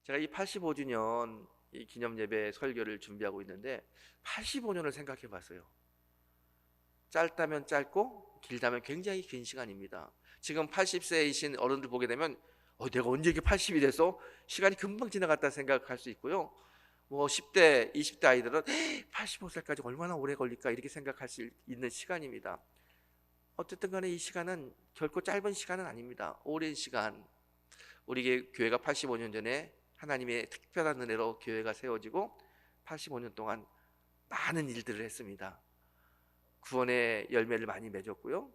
제가 이 85주년 이 기념 예배 설교를 준비하고 있는데 85년을 생각해 봤어요. 짧다면 짧고 길다면 굉장히 긴 시간입니다. 지금 80세이신 어른들 보게 되면 내가 언제 이렇게 80이 됐어? 시간이 금방 지나갔다 생각할 수 있고요. 뭐 10대, 20대 아이들은 85살까지 얼마나 오래 걸릴까 이렇게 생각할 수 있는 시간입니다. 어쨌든 간에 이 시간은 결코 짧은 시간은 아닙니다. 오랜 시간. 우리 교회가 85년 전에 하나님의 특별한 은혜로 교회가 세워지고 85년 동안 많은 일들을 했습니다. 구원의 열매를 많이 맺었고요.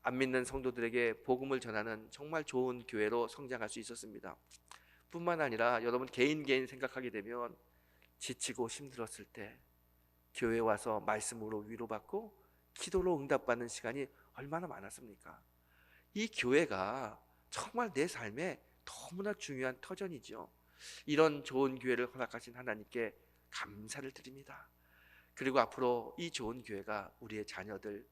안 믿는 성도들에게 복음을 전하는 정말 좋은 교회로 성장할 수 있었습니다. 뿐만 아니라 여러분 개인 생각하게 되면 지치고 힘들었을 때 교회에 와서 말씀으로 위로받고 기도로 응답받는 시간이 얼마나 많았습니까? 이 교회가 정말 내 삶에 너무나 중요한 터전이죠. 이런 좋은 교회를 허락하신 하나님께 감사를 드립니다. 그리고 앞으로 이 좋은 교회가 우리의 자녀들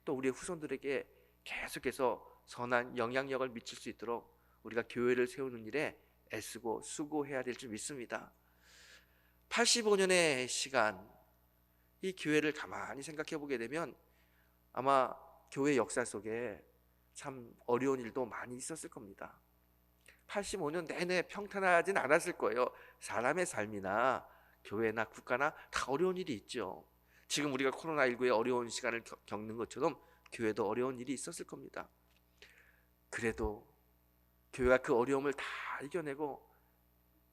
또 우리의 후손들에게 계속해서 선한 영향력을 미칠 수 있도록 우리가 교회를 세우는 일에 애쓰고 수고해야 될 줄 믿습니다. 85년의 시간, 이 교회를 가만히 생각해 보게 되면 아마 교회 역사 속에 참 어려운 일도 많이 있었을 겁니다. 85년 내내 평탄하진 않았을 거예요. 사람의 삶이나 교회나 국가나 다 어려운 일이 있죠. 지금 우리가 코로나19의 어려운 시간을 겪는 것처럼 교회도 어려운 일이 있었을 겁니다. 그래도 교회가 그 어려움을 다 이겨내고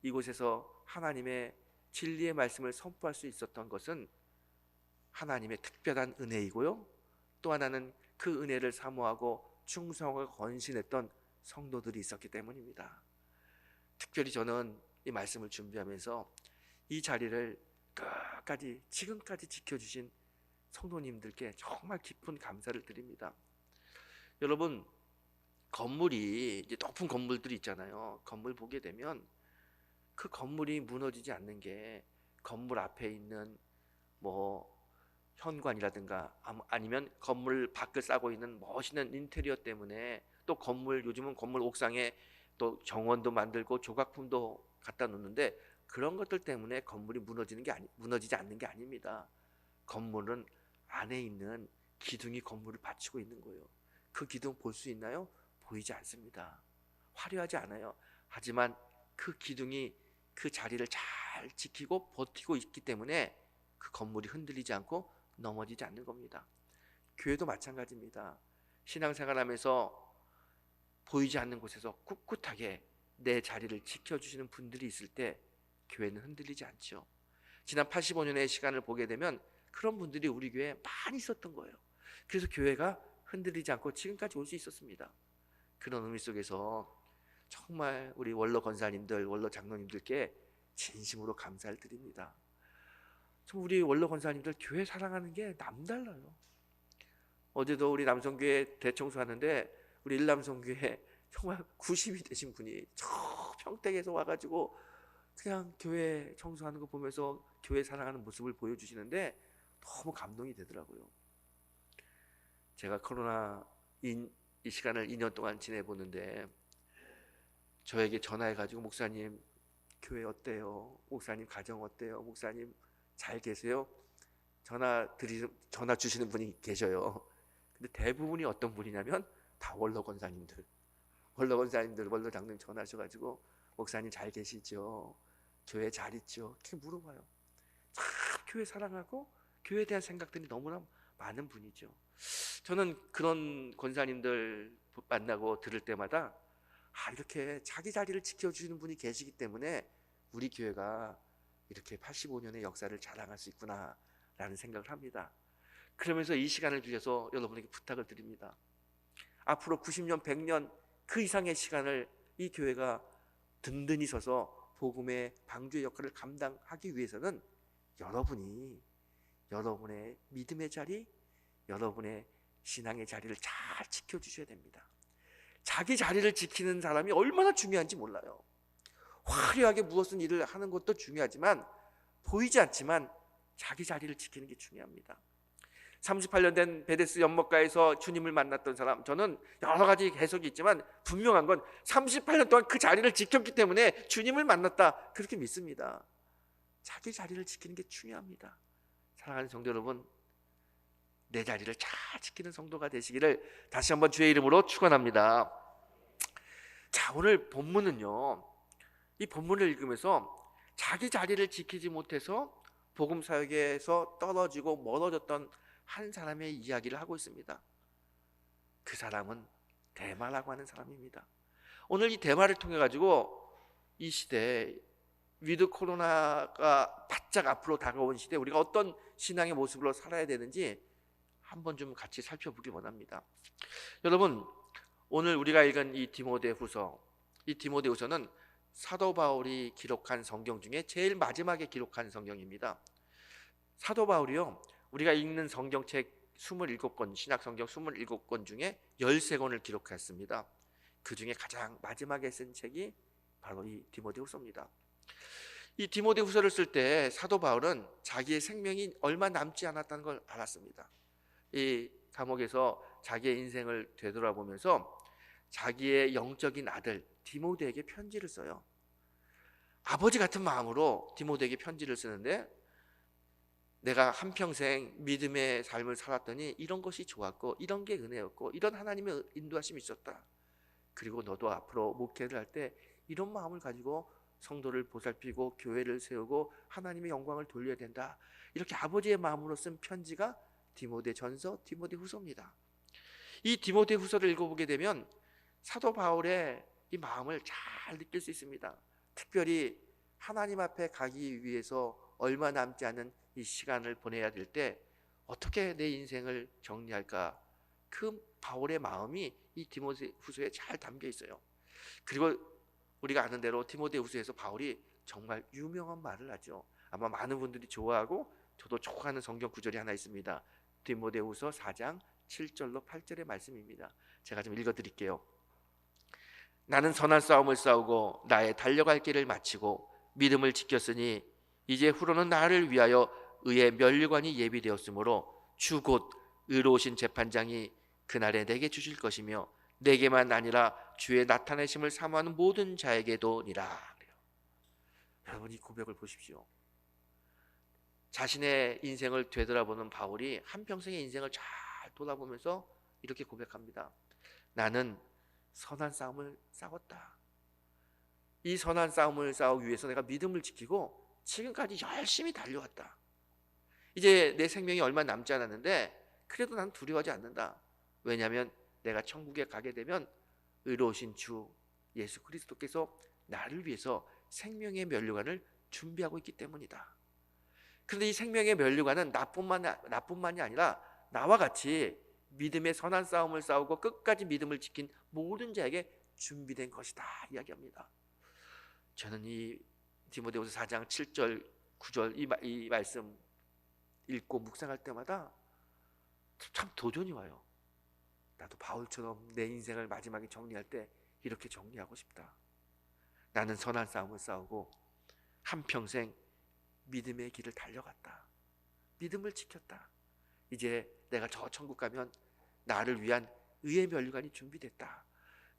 이곳에서 하나님의 진리의 말씀을 선포할 수 있었던 것은 하나님의 특별한 은혜이고요. 또 하나는 그 은혜를 사모하고 충성을 건신했던 성도들이 있었기 때문입니다. 특별히 저는 이 말씀을 준비하면서 이 자리를 끝까지 지금까지 지켜주신 성도님들께 정말 깊은 감사를 드립니다. 여러분, 건물이 이제 높은 건물들이 있잖아요. 건물 보게 되면 그 건물이 무너지지 않는 게 건물 앞에 있는 뭐 현관이라든가 아니면 건물 밖을 싸고 있는 멋있는 인테리어 때문에, 또 건물 요즘은 건물 옥상에 또 정원도 만들고 조각품도 갖다 놓는데 그런 것들 때문에 건물이 무너지지 않는 게 아닙니다. 건물은 안에 있는 기둥이 건물을 받치고 있는 거예요. 그 기둥 볼 수 있나요? 보이지 않습니다. 화려하지 않아요. 하지만 그 기둥이 그 자리를 잘 지키고 버티고 있기 때문에 그 건물이 흔들리지 않고 넘어지지 않는 겁니다. 교회도 마찬가지입니다. 신앙생활하면서 보이지 않는 곳에서 꿋꿋하게 내 자리를 지켜주시는 분들이 있을 때 교회는 흔들리지 않죠. 지난 85년의 시간을 보게 되면 그런 분들이 우리 교회에 많이 있었던 거예요. 그래서 교회가 흔들리지 않고 지금까지 올 수 있었습니다. 그런 의미 속에서 정말 우리 원로 권사님들, 원로 장로님들께 진심으로 감사를 드립니다. 우리 원로 권사님들 교회 사랑하는 게 남달라요. 어제도 우리 남성교회 대청소하는데 우리 일남성교회 정말 90이 되신 분이 저 평택에서 와가지고 그냥 교회 청소하는 거 보면서 교회 사랑하는 모습을 보여주시는데 너무 감동이 되더라고요. 제가 이 시간을 2년 동안 지내보는데 저에게 전화해가지고 목사님 교회 어때요? 목사님 가정 어때요? 목사님 잘 계세요? 전화 주시는 분이 계셔요. 근데 대부분이 어떤 분이냐면 다 원로 권사님들, 원로 장로님 전화하셔가지고 목사님 잘 계시죠? 교회 잘 있죠? 이렇게 물어봐요. 참 교회 사랑하고 교회에 대한 생각들이 너무나 많은 분이죠. 저는 그런 권사님들 만나고 들을 때마다 이렇게 자기 자리를 지켜주시는 분이 계시기 때문에 우리 교회가 이렇게 85년의 역사를 자랑할 수 있구나 라는 생각을 합니다. 그러면서 이 시간을 주셔서 여러분에게 부탁을 드립니다. 앞으로 90년, 100년 그 이상의 시간을 이 교회가 든든히 서서 복음의 방주의 역할을 감당하기 위해서는 여러분이 여러분의 믿음의 자리, 여러분의 신앙의 자리를 잘 지켜주셔야 됩니다. 자기 자리를 지키는 사람이 얼마나 중요한지 몰라요. 화려하게 무엇은 일을 하는 것도 중요하지만 보이지 않지만 자기 자리를 지키는 게 중요합니다. 38년 된 베데스 연못가에서 주님을 만났던 사람, 저는 여러 가지 해석이 있지만 분명한 건 38년 동안 그 자리를 지켰기 때문에 주님을 만났다, 그렇게 믿습니다. 자기 자리를 지키는 게 중요합니다. 사랑하는 성도 여러분, 내 자리를 잘 지키는 성도가 되시기를 다시 한번 주의 이름으로 축원합니다. 자, 오늘 본문은요, 이 본문을 읽으면서 자기 자리를 지키지 못해서 복음 사역에서 떨어지고 멀어졌던 한 사람의 이야기를 하고 있습니다. 그 사람은 데마라고 하는 사람입니다. 오늘 이 데마를 통해 가지고 이 시대에 위드 코로나가 바짝 앞으로 다가온 시대에 우리가 어떤 신앙의 모습으로 살아야 되는지 한번 좀 같이 살펴보기 원합니다. 여러분, 오늘 우리가 읽은 이 디모데후서, 이 디모데후서는 사도 바울이 기록한 성경 중에 제일 마지막에 기록한 성경입니다. 사도 바울이요, 우리가 읽는 성경책 27권, 신약 성경 27권 중에 13권을 기록했습니다. 그 중에 가장 마지막에 쓴 책이 바로 이 디모데후서입니다. 이 디모데후서를 쓸 때 사도 바울은 자기의 생명이 얼마 남지 않았다는 걸 알았습니다. 이 감옥에서 자기의 인생을 되돌아보면서 자기의 영적인 아들 디모데에게 편지를 써요. 아버지 같은 마음으로 디모데에게 편지를 쓰는데, 내가 한평생 믿음의 삶을 살았더니 이런 것이 좋았고 이런 게 은혜였고 이런 하나님의 인도하심이 있었다. 그리고 너도 앞으로 목회를 할 때 이런 마음을 가지고 성도를 보살피고 교회를 세우고 하나님의 영광을 돌려야 된다. 이렇게 아버지의 마음으로 쓴 편지가 디모데전서, 디모데후서입니다. 이 디모데후서를 읽어보게 되면 사도 바울의 이 마음을 잘 느낄 수 있습니다. 특별히 하나님 앞에 가기 위해서 얼마 남지 않은 이 시간을 보내야 될 때 어떻게 내 인생을 정리할까, 그 바울의 마음이 이 디모데후서에 잘 담겨 있어요. 그리고 우리가 아는 대로 디모데후서에서 바울이 정말 유명한 말을 하죠. 아마 많은 분들이 좋아하고 저도 좋아하는 성경 구절이 하나 있습니다. 디모데후서 4장 7절로 8절의 말씀입니다. 제가 좀 읽어드릴게요. 나는 선한 싸움을 싸우고 나의 달려갈 길을 마치고 믿음을 지켰으니 이제 후로는 나를 위하여 의의 면류관이 예비되었으므로 주 곧 의로우신 재판장이 그날에 내게 주실 것이며 내게만 아니라 주의 나타내심을 사모하는 모든 자에게도니라. 여러분, 이 고백을 보십시오. 자신의 인생을 되돌아보는 바울이 한평생의 인생을 잘 돌아보면서 이렇게 고백합니다. 나는 선한 싸움을 싸웠다. 이 선한 싸움을 싸우기 위해서 내가 믿음을 지키고 지금까지 열심히 달려왔다. 이제 내 생명이 얼마 남지 않았는데 그래도 난 두려워하지 않는다. 왜냐하면 내가 천국에 가게 되면 의로우신 주 예수 그리스도께서 나를 위해서 생명의 면류관을 준비하고 있기 때문이다. 그런데 이 생명의 면류관은 나뿐만이 아니라 나와 같이 믿음의 선한 싸움을 싸우고 끝까지 믿음을 지킨 모든 자에게 준비된 것이다 이야기합니다. 저는 이 디모데후서 4장 7절 9절 이 말씀 읽고 묵상할 때마다 참 도전이 와요. 나도 바울처럼 내 인생을 마지막에 정리할 때 이렇게 정리하고 싶다. 나는 선한 싸움을 싸우고 한평생 믿음의 길을 달려갔다. 믿음을 지켰다. 이제 내가 저 천국 가면 나를 위한 의의 면류관이 준비됐다.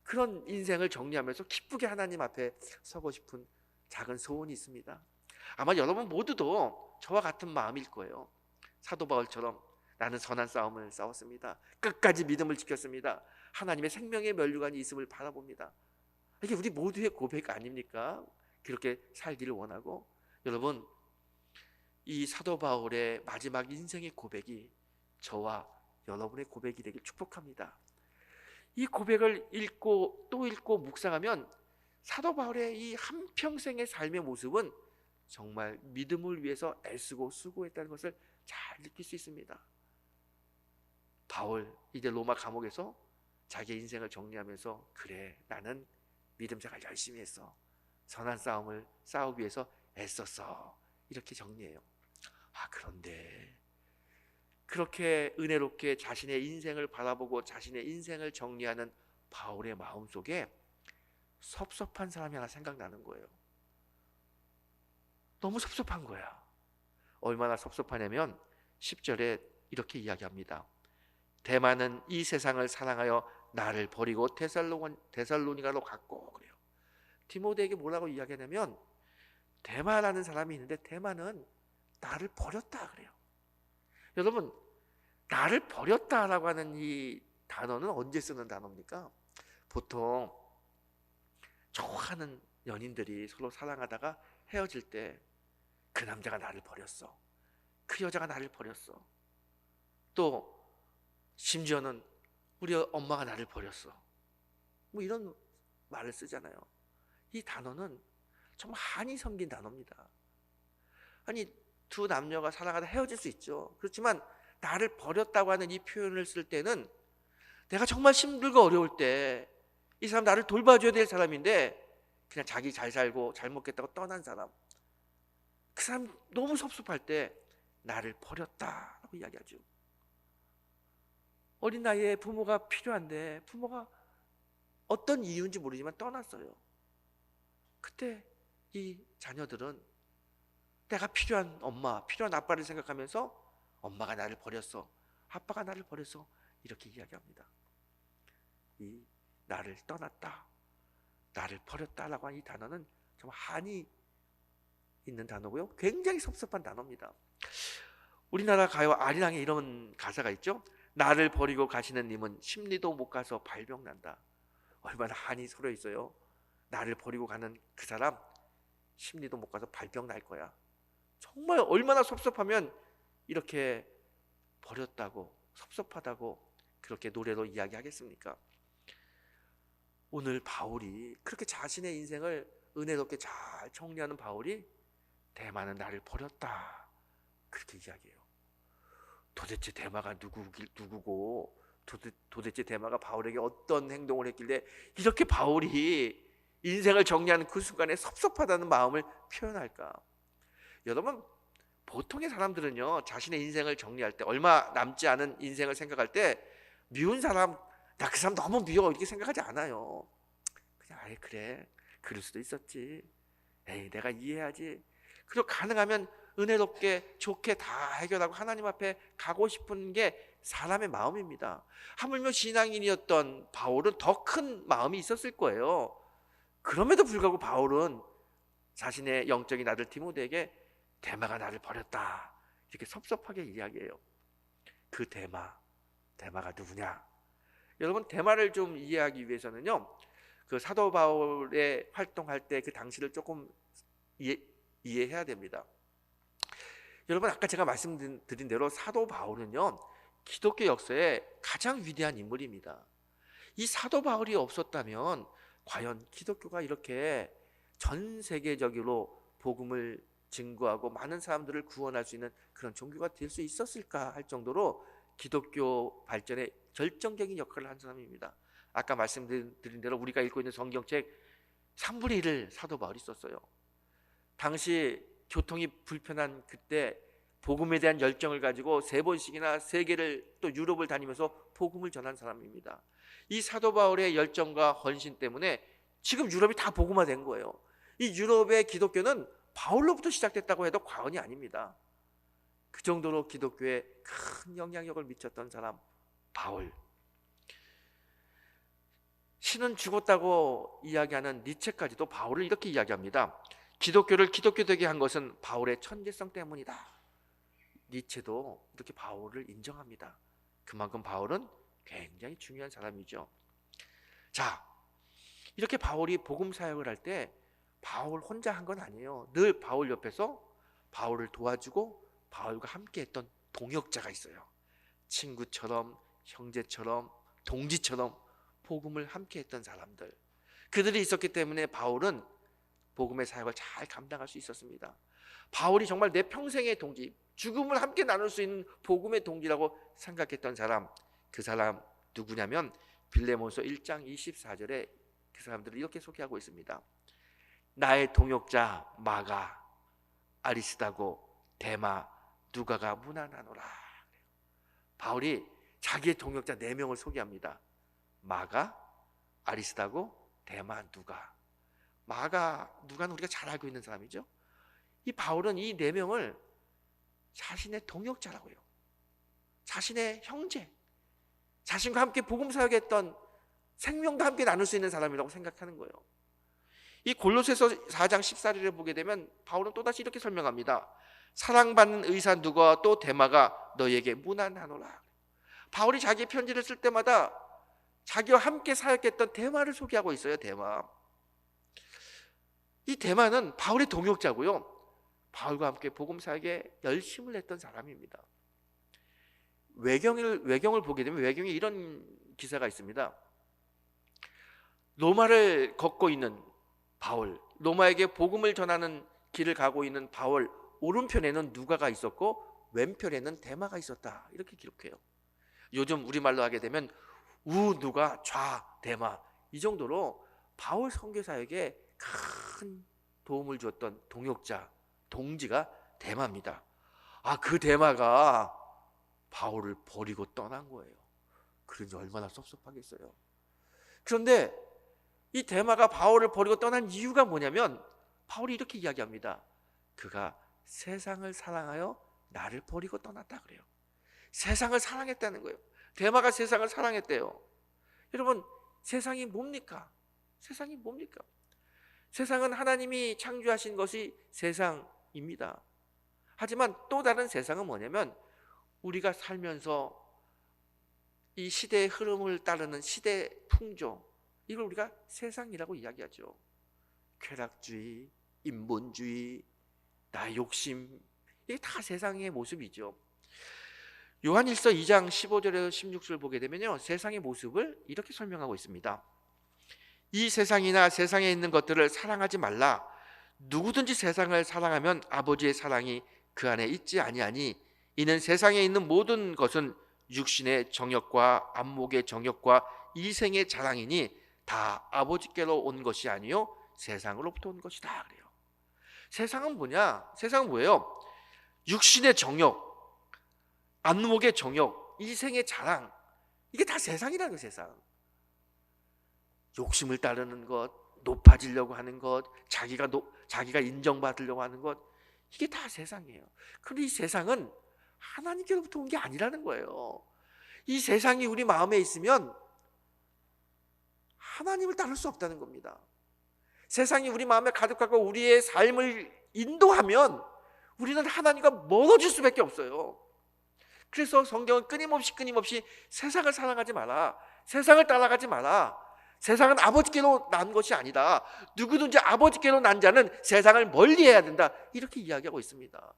그런 인생을 정리하면서 기쁘게 하나님 앞에 서고 싶은 작은 소원이 있습니다. 아마 여러분 모두도 저와 같은 마음일 거예요. 사도 바울처럼 나는 선한 싸움을 싸웠습니다. 끝까지 믿음을 지켰습니다. 하나님의 생명의 면류관이 있음을 바라봅니다. 이게 우리 모두의 고백 아닙니까? 그렇게 살기를 원하고, 여러분, 이 사도 바울의 마지막 인생의 고백이 저와 여러분의 고백이 되길 축복합니다. 이 고백을 읽고 또 읽고 묵상하면 사도 바울의 이 한평생의 삶의 모습은 정말 믿음을 위해서 애쓰고 수고했다는 것을 잘 느낄 수 있습니다. 바울 이제 로마 감옥에서 자기 인생을 정리하면서, 그래, 나는 믿음 생활 열심히 했어. 선한 싸움을 싸우기 위해서 애썼어. 이렇게 정리해요. 그런데 그렇게 은혜롭게 자신의 인생을 바라보고 자신의 인생을 정리하는 바울의 마음속에 섭섭한 사람이 하나 생각나는 거예요. 너무 섭섭한 거야. 얼마나 섭섭하냐면 10절에 이렇게 이야기합니다. 대마는 이 세상을 사랑하여 나를 버리고 데살로니가로 갔고 그래요. 디모데에게 뭐라고 이야기하냐면 대마라는 사람이 있는데 대마는 나를 버렸다 그래요. 여러분, 나를 버렸다라고 하는 이 단어는 언제 쓰는 단어입니까? 보통 좋아하는 연인들이 서로 사랑하다가 헤어질 때 그 남자가 나를 버렸어, 그 여자가 나를 버렸어, 또 심지어는 우리 엄마가 나를 버렸어, 뭐 이런 말을 쓰잖아요. 이 단어는 정말 한이 섬긴 단어입니다. 아니, 두 남녀가 사랑하다 헤어질 수 있죠. 그렇지만 나를 버렸다고 하는 이 표현을 쓸 때는 내가 정말 힘들고 어려울 때 이 사람 나를 돌봐줘야 될 사람인데 그냥 자기 잘 살고 잘 먹겠다고 떠난 사람, 그 사람 너무 섭섭할 때 나를 버렸다라고 이야기하죠. 어린 나이에 부모가 필요한데 부모가 어떤 이유인지 모르지만 떠났어요. 그때 이 자녀들은 내가 필요한 엄마, 필요한 아빠를 생각하면서 엄마가 나를 버렸어, 아빠가 나를 버렸어, 이렇게 이야기합니다. 이 나를 떠났다, 나를 버렸다라고 하는 이 단어는 정말 한이 있는 단어고요. 굉장히 섭섭한 단어입니다. 우리나라 가요 아리랑에 이런 가사가 있죠. 나를 버리고 가시는 님은 심리도 못 가서 발병 난다. 얼마나 한이 서려 있어요. 나를 버리고 가는 그 사람 심리도 못 가서 발병 날 거야. 정말 얼마나 섭섭하면 이렇게 버렸다고, 섭섭하다고 그렇게 노래로 이야기하겠습니까? 오늘 바울이 그렇게 자신의 인생을 은혜롭게 잘 정리하는 바울이 대마는 나를 버렸다 그렇게 이야기해요. 도대체 대마가 누구고 도대체 대마가 바울에게 어떤 행동을 했길래 이렇게 바울이 인생을 정리하는 그 순간에 섭섭하다는 마음을 표현할까? 여러분, 보통의 사람들은요, 자신의 인생을 정리할 때, 얼마 남지 않은 인생을 생각할 때 미운 사람, 나 그 사람 너무 미워 이렇게 생각하지 않아요. 그냥 아예 그래, 그럴 수도 있었지, 에이 내가 이해하지. 그리고 가능하면 은혜롭게 좋게 다 해결하고 하나님 앞에 가고 싶은 게 사람의 마음입니다. 하물며 신앙인이었던 바울은 더 큰 마음이 있었을 거예요. 그럼에도 불구하고 바울은 자신의 영적인 아들 디모데에게 대마가 나를 버렸다 이렇게 섭섭하게 이야기해요. 그 대마가 누구냐? 여러분, 대마를 좀 이해하기 위해서는요, 그 사도 바울의 활동할 때 그 당시를 조금 이해해야 됩니다. 여러분, 아까 제가 말씀드린 대로 사도 바울은요, 기독교 역사의 가장 위대한 인물입니다. 이 사도 바울이 없었다면 과연 기독교가 이렇게 전 세계적으로 복음을 증거하고 많은 사람들을 구원할 수 있는 그런 종교가 될 수 있었을까 할 정도로 기독교 발전에 결정적인 역할을 한 사람입니다. 아까 말씀드린 대로 우리가 읽고 있는 성경책 3분의 1을 사도 바울이 썼어요. 당시 교통이 불편한 그때 복음에 대한 열정을 가지고 3번씩이나 세계를 또 유럽을 다니면서 복음을 전한 사람입니다. 이 사도 바울의 열정과 헌신 때문에 지금 유럽이 다 복음화된 거예요. 이 유럽의 기독교는 바울로부터 시작됐다고 해도 과언이 아닙니다. 그 정도로 기독교에 큰 영향력을 미쳤던 사람 바울. 신은 죽었다고 이야기하는 니체까지도 바울을 이렇게 이야기합니다. 기독교를 기독교 되게 한 것은 바울의 천재성 때문이다. 니체도 이렇게 바울을 인정합니다. 그만큼 바울은 굉장히 중요한 사람이죠. 자, 이렇게 바울이 복음 사역을 할 때 바울 혼자 한 건 아니에요. 늘 바울 옆에서 바울을 도와주고 바울과 함께 했던 동역자가 있어요. 친구처럼, 형제처럼, 동지처럼 복음을 함께 했던 사람들, 그들이 있었기 때문에 바울은 복음의 사역을 잘 감당할 수 있었습니다. 바울이 정말 내 평생의 동지, 죽음을 함께 나눌 수 있는 복음의 동지라고 생각했던 사람, 그 사람 누구냐면 빌레몬서 1장 24절에 그 사람들을 이렇게 소개하고 있습니다. 나의 동역자 마가, 아리스다고, 데마, 누가가 문안하노라. 바울이 자기의 동역자 4명을 소개합니다. 마가, 아리스다고, 데마, 누가. 마가, 누가는 우리가 잘 알고 있는 사람이죠. 이 바울은 이 4명을 자신의 동역자라고 해요. 자신의 형제, 자신과 함께 복음 사역했던, 생명도 함께 나눌 수 있는 사람이라고 생각하는 거예요. 이 골로새서 4장 14절을 보게 되면 바울은 또다시 이렇게 설명합니다. 사랑받는 의사 누가 또 데마가 너에게 문안하노라. 바울이 자기 편지를 쓸 때마다 자기와 함께 사역했던 데마를 소개하고 있어요. 데마. 이 데마는 바울의 동역자고요, 바울과 함께 복음 사역에 열심을 했던 사람입니다. 외경을 보게 되면 외경에 이런 기사가 있습니다. 로마를 걷고 있는 바울, 로마에게 복음을 전하는 길을 가고 있는 바울, 오른편에는 누가가 있었고 왼편에는 데마가 있었다, 이렇게 기록해요. 요즘 우리말로 하게 되면 우누가 좌데마, 이 정도로 바울 선교사에게 큰 도움을 주었던 동역자, 동지가 데마입니다. 그 데마가 바울을 버리고 떠난 거예요. 그러니 얼마나 섭섭하겠어요. 그런데 이 데마가 바울을 버리고 떠난 이유가 뭐냐면 바울이 이렇게 이야기합니다. 그가 세상을 사랑하여 나를 버리고 떠났다 그래요. 세상을 사랑했다는 거예요. 데마가 세상을 사랑했대요. 여러분, 세상이 뭡니까? 세상이 뭡니까? 세상은 하나님이 창조하신 것이 세상입니다. 하지만 또 다른 세상은 뭐냐면 우리가 살면서 이 시대의 흐름을 따르는 시대 풍조, 이걸 우리가 세상이라고 이야기하죠. 쾌락주의, 인본주의, 나의 욕심, 이게 다 세상의 모습이죠. 요한일서 2장 15절에서 16절을 보게 되면요, 세상의 모습을 이렇게 설명하고 있습니다. 이 세상이나 세상에 있는 것들을 사랑하지 말라. 누구든지 세상을 사랑하면 아버지의 사랑이 그 안에 있지 아니하니 이는 세상에 있는 모든 것은 육신의 정욕과 안목의 정욕과 이생의 자랑이니 다 아버지께로 온 것이 아니요 세상으로부터 온 것이다 그래요. 세상은 뭐냐? 세상은 뭐예요? 육신의 정욕, 안목의 정욕, 이생의 자랑, 이게 다 세상이라는 거예요. 세상. 욕심을 따르는 것, 높아지려고 하는 것, 자기가 인정받으려고 하는 것, 이게 다 세상이에요. 그런데 이 세상은 하나님께로부터 온 게 아니라는 거예요. 이 세상이 우리 마음에 있으면 하나님을 따를 수 없다는 겁니다. 세상이 우리 마음에 가득하고 우리의 삶을 인도하면 우리는 하나님과 멀어질 수밖에 없어요. 그래서 성경은 끊임없이 세상을 사랑하지 마라, 세상을 따라가지 마라, 세상은 아버지께로 난 것이 아니다, 누구든지 아버지께로 난 자는 세상을 멀리해야 된다, 이렇게 이야기하고 있습니다.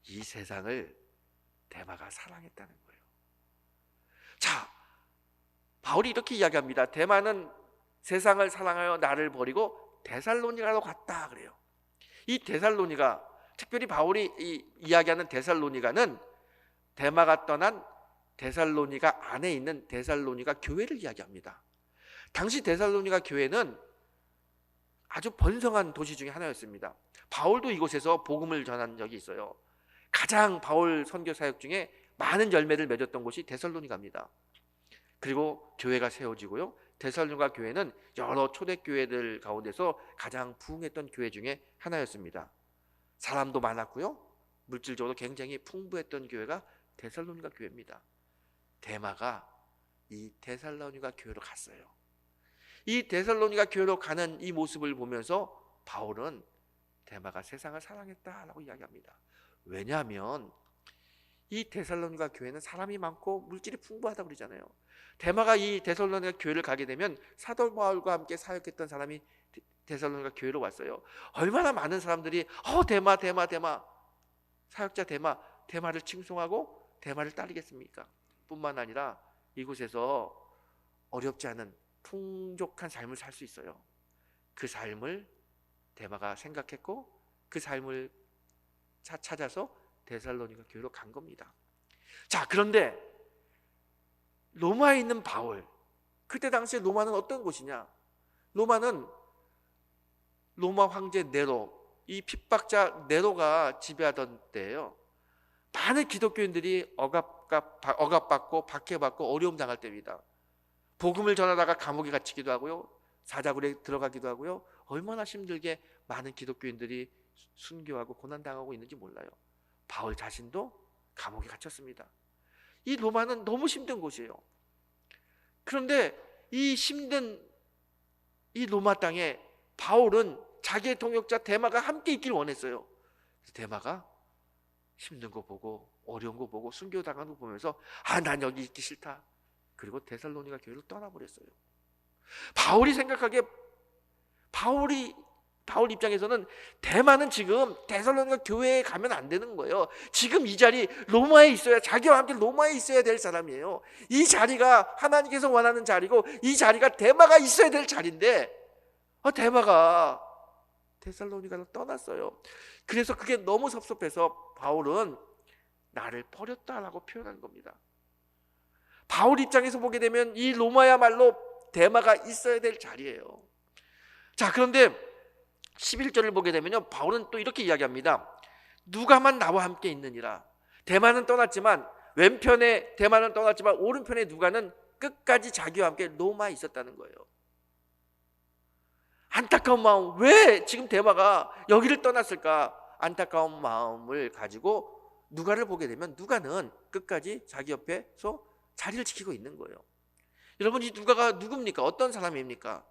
이 세상을 데마가 사랑했다는 거예요. 자, 바울이 이렇게 이야기합니다. 데마는 세상을 사랑하여 나를 버리고 데살로니가로 갔다 그래요. 이 데살로니가, 특별히 바울이 이야기하는 데살로니가는 데마가 떠난 데살로니가 안에 있는 데살로니가 교회를 이야기합니다. 당시 데살로니가 교회는 아주 번성한 도시 중에 하나였습니다. 바울도 이곳에서 복음을 전한 적이 있어요. 가장 바울 선교 사역 중에 많은 열매를 맺었던 곳이 데살로니가입니다. 그리고 교회가 세워지고요, 데살로니가 교회는 여러 초대교회들 가운데서 가장 부흥했던 교회 중에 하나였습니다. 사람도 많았고요, 물질적으로 굉장히 풍부했던 교회가 데살로니가 교회입니다. 데마가 이 데살로니가 교회로 갔어요. 이 데살로니가 교회로 가는 이 모습을 보면서 바울은 데마가 세상을 사랑했다라고 이야기합니다. 왜냐하면 이 데살로니가 교회는 사람이 많고 물질이 풍부하다고 그러잖아요. 데마가 이 데살로니가 교회를 가게 되면 사도 바울과 함께 사역했던 사람이 데살로니가 교회로 왔어요. 얼마나 많은 사람들이 데마 사역자 데마를 칭송하고 데마를 따르겠습니까? 뿐만 아니라 이곳에서 어렵지 않은 풍족한 삶을 살 수 있어요. 그 삶을 데마가 생각했고 그 삶을 찾아서 데살로니가 교회로 간 겁니다. 자, 그런데 로마에 있는 바울, 그때 당시에 로마는 어떤 곳이냐? 로마는 로마 황제 네로, 이 핍박자 네로가 지배하던 때예요. 많은 기독교인들이 억압받고 박해받고 어려움 당할 때입니다. 복음을 전하다가 감옥에 갇히기도 하고요, 사자굴에 들어가기도 하고요, 얼마나 힘들게 많은 기독교인들이 순교하고 고난당하고 있는지 몰라요. 바울 자신도 감옥에 갇혔습니다. 이 로마는 너무 힘든 곳이에요. 그런데 이 힘든 이 로마 땅에 바울은 자기의 동역자 데마가 함께 있길 원했어요. 데마가 힘든 거 보고 어려운 거 보고 순교당하는 거 보면서 난 여기 있기 싫다. 그리고 데살로니가 교회를 떠나버렸어요. 바울이 생각하기에 바울 입장에서는 대만은 지금 데살로니가 교회에 가면 안 되는 거예요. 지금 이 자리 로마에 있어야, 자기와 함께 로마에 있어야 될 사람이에요. 이 자리가 하나님께서 원하는 자리고 이 자리가 데마가 있어야 될 자리인데 데마가 데살로니가를 떠났어요. 그래서 그게 너무 섭섭해서 바울은 나를 버렸다라고 표현한 겁니다. 바울 입장에서 보게 되면 이 로마야말로 데마가 있어야 될 자리예요. 자, 그런데 11절을 보게 되면요, 바울은 또 이렇게 이야기합니다. 누가만 나와 함께 있느니라. 데마는 떠났지만 왼편에 데마는 떠났지만 오른편에 누가는 끝까지 자기와 함께 로마에 있었다는 거예요. 안타까운 마음, 왜 지금 데마가 여기를 떠났을까? 안타까운 마음을 가지고 누가를 보게 되면 누가는 끝까지 자기 옆에서 자리를 지키고 있는 거예요. 여러분, 이 누가가 누굽니까? 어떤 사람입니까?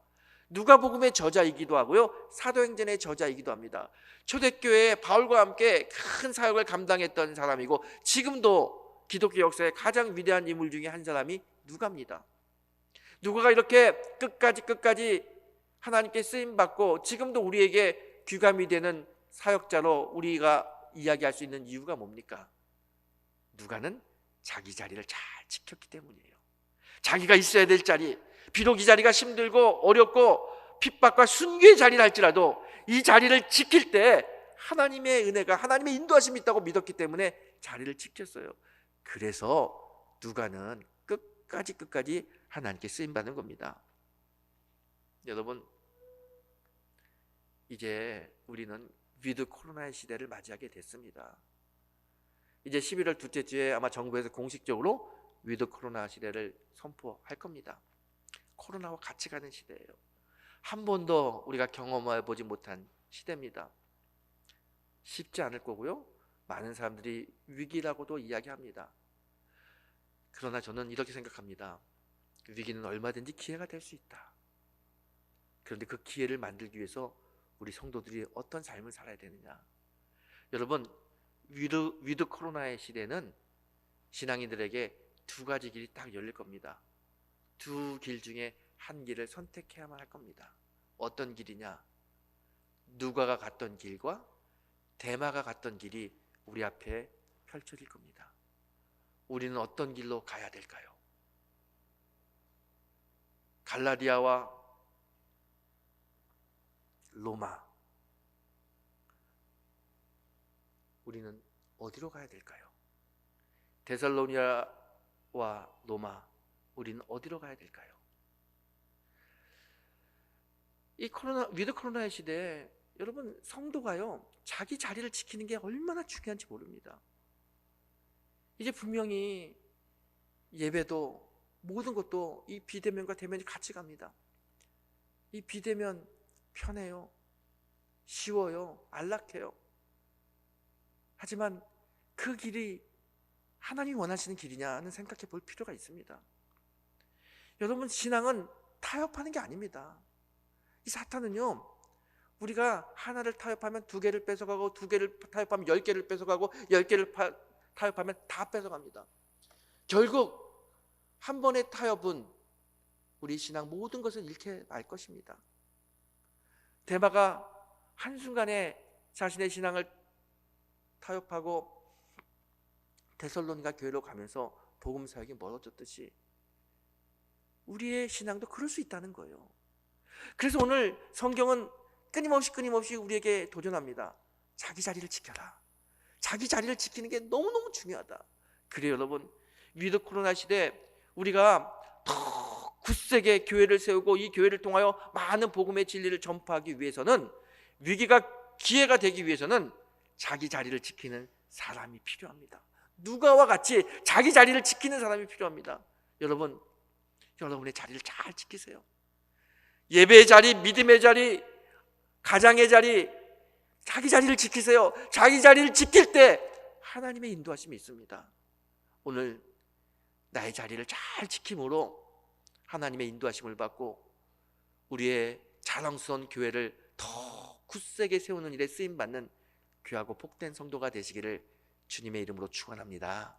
누가복음의 저자이기도 하고요, 사도행전의 저자이기도 합니다. 초대교회에 바울과 함께 큰 사역을 감당했던 사람이고 지금도 기독교 역사의 가장 위대한 인물 중에 한 사람이 누가입니다. 누가가 이렇게 끝까지 하나님께 쓰임받고 지금도 우리에게 귀감이 되는 사역자로 우리가 이야기할 수 있는 이유가 뭡니까? 누가는 자기 자리를 잘 지켰기 때문이에요. 자기가 있어야 될 자리, 비록 이 자리가 힘들고 어렵고 핍박과 순교의 자리를 할지라도 이 자리를 지킬 때 하나님의 은혜가, 하나님의 인도하심이 있다고 믿었기 때문에 자리를 지켰어요. 그래서 누가는 끝까지 하나님께 쓰임받는 겁니다. 여러분, 이제 우리는 위드 코로나의 시대를 맞이하게 됐습니다. 이제 11월 둘째 주에 아마 정부에서 공식적으로 위드 코로나 시대를 선포할 겁니다. 코로나와 같이 가는 시대예요. 한 번도 우리가 경험해 보지 못한 시대입니다. 쉽지 않을 거고요, 많은 사람들이 위기라고도 이야기합니다. 그러나 저는 이렇게 생각합니다. 위기는 얼마든지 기회가 될 수 있다. 그런데 그 기회를 만들기 위해서 우리 성도들이 어떤 삶을 살아야 되느냐. 여러분, 위드 코로나의 시대는 신앙인들에게 두 가지 길이 딱 열릴 겁니다. 두 길 중에 한 길을 선택해야만 할 겁니다. 어떤 길이냐? 누가가 갔던 길과 데마가 갔던 길이 우리 앞에 펼쳐질 겁니다. 우리는 어떤 길로 가야 될까요? 갈라디아와 로마, 우리는 어디로 가야 될까요? 데살로니아와 로마, 우리는 어디로 가야 될까요? 이 위드 코로나의 시대에 여러분, 성도가요, 자기 자리를 지키는 게 얼마나 중요한지 모릅니다. 이제 분명히 예배도 모든 것도 이 비대면과 대면이 같이 갑니다. 이 비대면 편해요, 쉬워요, 안락해요. 하지만 그 길이 하나님이 원하시는 길이냐는 생각해 볼 필요가 있습니다. 여러분, 신앙은 타협하는 게 아닙니다. 이 사탄은요, 우리가 하나를 타협하면 두 개를 뺏어가고, 두 개를 타협하면 10개를 뺏어가고, 10개를 타협하면 다 뺏어갑니다. 결국 한 번의 타협은 우리 신앙 모든 것을 잃게 말 것입니다. 데마가 한순간에 자신의 신앙을 타협하고 데살로니가 교회로 가면서 복음 사역이 멀어졌듯이 우리의 신앙도 그럴 수 있다는 거예요. 그래서 오늘 성경은 끊임없이 우리에게 도전합니다. 자기 자리를 지켜라. 자기 자리를 지키는 게 너무너무 중요하다. 그래요, 여러분, 위드 코로나 시대에 우리가 더 굳세게 교회를 세우고 이 교회를 통하여 많은 복음의 진리를 전파하기 위해서는, 위기가 기회가 되기 위해서는 자기 자리를 지키는 사람이 필요합니다. 누가와 같이 자기 자리를 지키는 사람이 필요합니다. 여러분, 여러분의 자리를 잘 지키세요. 예배의 자리, 믿음의 자리, 가장의 자리, 자기 자리를 지키세요. 자기 자리를 지킬 때 하나님의 인도하심이 있습니다. 오늘 나의 자리를 잘 지킴으로 하나님의 인도하심을 받고 우리의 자랑스러운 교회를 더 굳세게 세우는 일에 쓰임받는 귀하고 복된 성도가 되시기를 주님의 이름으로 축원합니다.